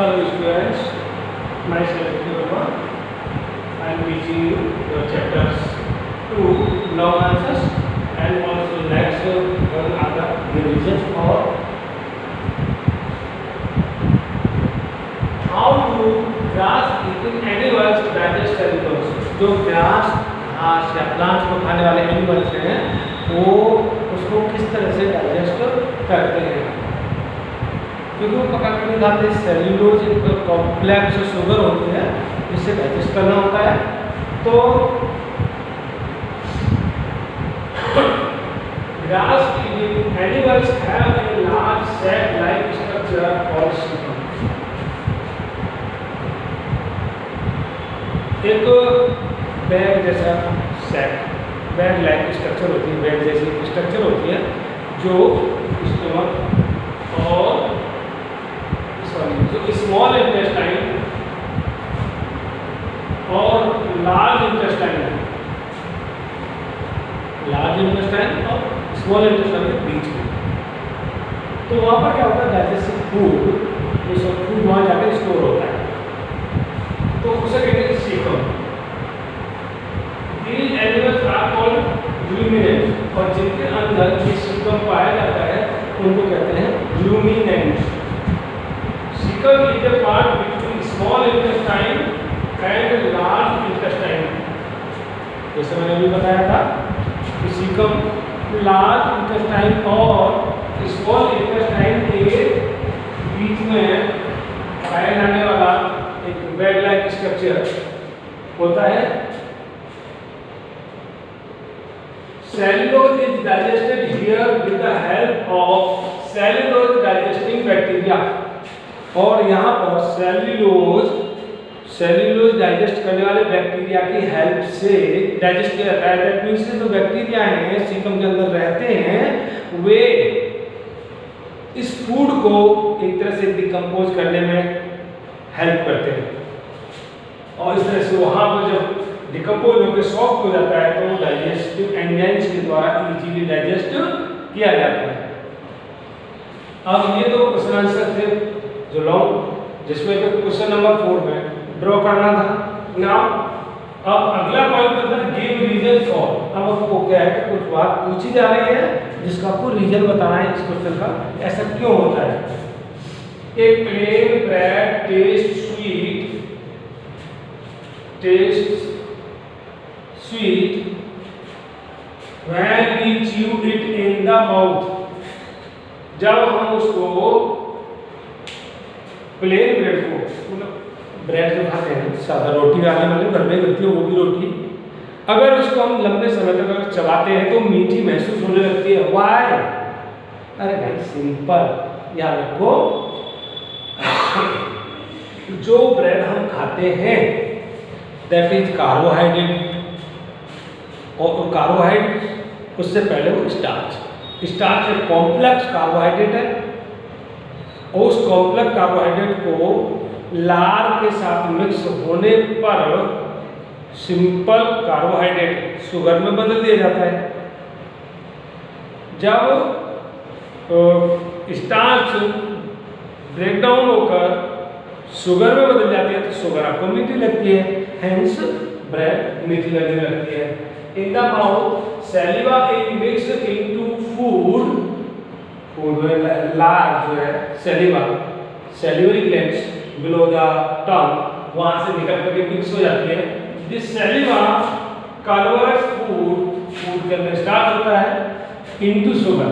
Hello students, myself Yoga. I am teaching you your chapters 2 long answers and also next one other revision for how to grasp eating animals digest animals. जो grass घास या plants को खाने वाले animals हैं वो उसको किस तरह से डाइजेस्ट करते हैं, क्योंकि वो पका के नहीं खाते। सेल्यूलोज एक कॉम्प्लेक्स शुगर होती है जिससे डाइजेस्ट करना होता है। तो grass eating animals have a large sac like structure called caecum. एक बैग जैसा सैक, बैग लाइक स्ट्रक्चर होती है, बैग जैसी स्ट्रक्चर होती है जो स्टमक और जो स्मॉल इंटेस्टाइन और लार्ज इंटेस्टाइन और स्मॉल इंटेस्टाइन के बीच में, तो वहाँ पर क्या होता है, डाइजेस्टिव फूड, ये सब फूड वहाँ जाकर स्टोर होता है, तो उसे कहते हैं caecum. These animals are called ruminants, और जिनके अंदर ये सीकम पाया जाता है उनको कहते हैं ruminants। Cecum is a part between small intestine and large intestine। जैसे मैंने अभी बताया था कि सीकम लार्ज इंटेस्टाइन और स्मॉल इंटेस्टाइन के बीच में पाया जाने वाला एक बैग लाइक स्ट्रक्चर होता है। Cellulose is digested here with the help of cellulose digesting bacteria। और यहाँ पर सेल्यूलोज डाइजेस्ट करने वाले बैक्टीरिया की हेल्प से डाइजेस्ट किया जाता है। दैट मींस जो बैक्टीरिया हैं सीकम के अंदर रहते हैं वे इस फूड को एक तरह से डिकम्पोज करने में हेल्प करते हैं, और इस तरह से वहाँ पर जब डिकम्पोज होकर सॉफ्ट हो जाता है तो डाइजेस्टिव एंजाइम्स के द्वारा इजीली डाइजेस्ट किया जाता है। अब ये दो क्वेश्चन आंसर थे जो लॉन्ग, जिसमें क्वेश्चन नंबर 4 में ड्रॉ करना था। नाउ अब अगला पॉइंट होता है गिव रीजन फॉर। अब आपको क्या है कि कुछ बात पूछी जा रही है जिसका आपको रीजन बताना है इस क्वेश्चन का, ऐसा क्यों होता है। A plain bread taste sweet when we chew it in the mouth. जब हम उसको प्लेन ब्रेड को, मतलब ब्रेड जो खाते हैं सादा रोटी आने वाले घर में बनती है वो भी रोटी, अगर उसको हम लंबे समय तक अगर चबाते हैं तो मीठी महसूस होने लगती है। व्हाई? अरे भाई सिंपल, याद रखो जो ब्रेड हम खाते हैं दैट इज कार्बोहाइड्रेट, और कार्बोहाइड्रेट उससे पहले वो स्टार्च एक कॉम्प्लेक्स कार्बोहाइड्रेट है, और उस कॉम्प्लेक्स कार्बोहाइड्रेट को लार के साथ मिक्स होने पर सिंपल कार्बोहाइड्रेट शुगर में बदल दिया जाता है। जब स्टार्च ब्रेकडाउन होकर शुगर में बदल जाती है तो शुगर आपको मीठी लगती है, हेंस ब्रेड मीठी लगने लगती है। In the mouth saliva is mixed into food लार जो है saliva, salivary glands below the tongue वहां से निकल करके मिक्स हो जाती है। दिस सैलिवा कन्वर्ट्स फूड के अंदर स्टार्ट होता है into sugar.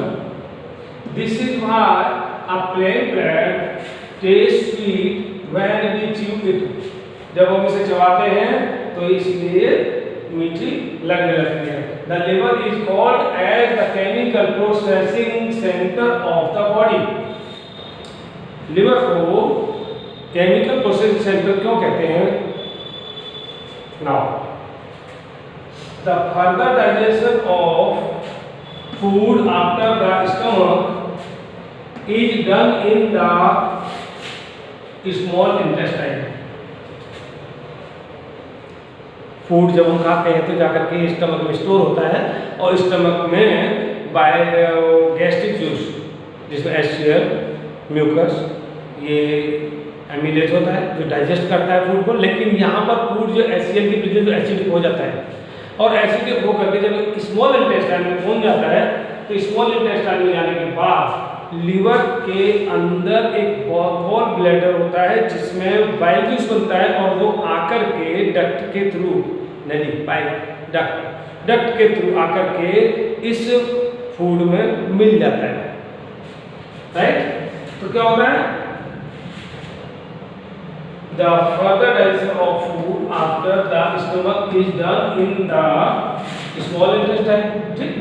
This is why a plain bread taste sweet when we chew it. जब हम इसे चबाते हैं तो इसलिए मीठी लगने लगती है। The liver is called as the chemical processing centre of the body. Liver को केमिकल प्रोसेसिंग सेंटर क्यों कहते हैं? Now the further digestion of food after the stomach is done in the small intestine. Food जब हम खाते हैं तो जाकर के स्टमक में स्टोर होता है, और स्टमक में बाय गैस्ट्रिक जूस जिसमें HCl, म्यूकस ये एमिलेज होता है जो डाइजेस्ट करता है फूड को, लेकिन यहाँ पर फूड जो HCl की प्रेजेंस एसिडिक हो जाता है, और एसिडिक हो करके जब स्मॉल इंटेस्टाइन में पहुंच जाता है तो स्मॉल इंटेस्टाइन में जाने के बाद लीवर के अंदर एक गॉल ब्लैडर होता है जिसमें बाइल जूस बनता है, और वो आकर के डक्ट के थ्रू, नहीं पाइप डक्ट के थ्रू आकर के इस फूड में मिल जाता है, राइट। तो क्या होता है, the further digestion of food after the stomach is done in the small intestine, ठीक।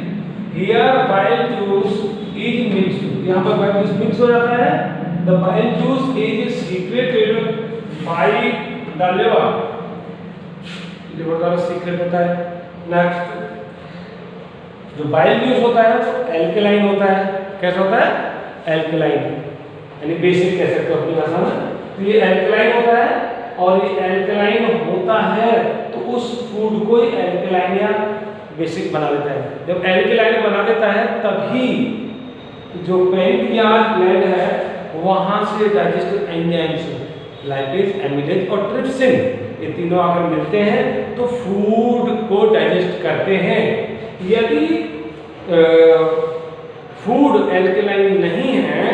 Here bile juice is mixed, यहाँ पर bile juice mix हो जाता है। The bile juice is secreted by the liver, liver द्वारा secret होता है। Next, जो बाइल जूस होता है वो एल्कलाइन होता है। कैसा होता है, एल्कलाइन, यानी बेसिक कह सकते हो अपनी भाषा में। तो ये एल्कलाइन होता है, और ये एल्कलाइन होता है तो उस फूड को ही एल्कलाइन या बेसिक बना देता है। जब एल्कलाइन बना देता है तभी जो पैंक्रियाज ग्लैंड है वहां से डाइजेस्टिव एंजाइम्स लाइपेज, एमिलेज और ट्रिप्सिन, ये तीनों आकर मिलते हैं तो फूड को डाइजेस्ट करते हैं। यदि फूड एल्कलाइन नहीं है,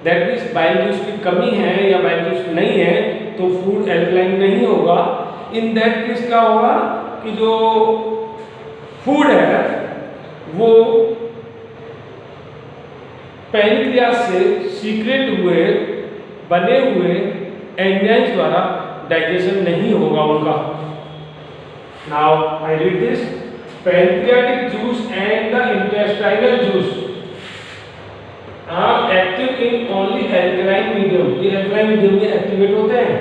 दैट मीन्स बाइल जूस की कमी है या बाइल जूस नहीं है, तो फूड एल्कलाइन नहीं होगा। इन दैट केस क्या होगा कि जो फूड है वो पैनक्रियास से सीक्रेट हुए बने हुए एंजाइम्स द्वारा डाइजेशन नहीं होगा उनका। Now I read this, pancreatic juice and the intestinal juice are active in only alkaline medium, ये एल्कलाइन मीडियम में एक्टिवेट होते हैं।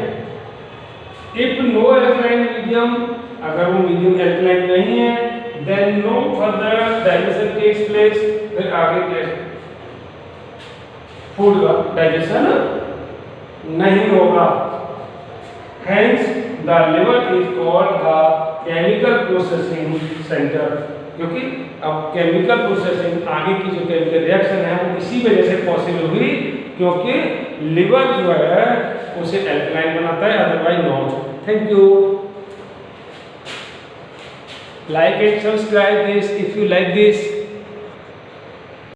इफ नो एल्कलाइन मीडियम, अगर वो मीडियम एल्कलाइन नहीं है, then no further digestion takes place, फिर आगे फूड का डाइजेशन नहीं होगा। Hence the liver is called the chemical processing centre, क्योंकि अब केमिकल प्रोसेसिंग, आगे की जो केमिकल रिएक्शन है वो इसी वजह से पॉसिबल हुई क्योंकि लिवर जो है उसे एल्कलाइन बनाता है, otherwise not. Thank you. Like and subscribe this if you like this.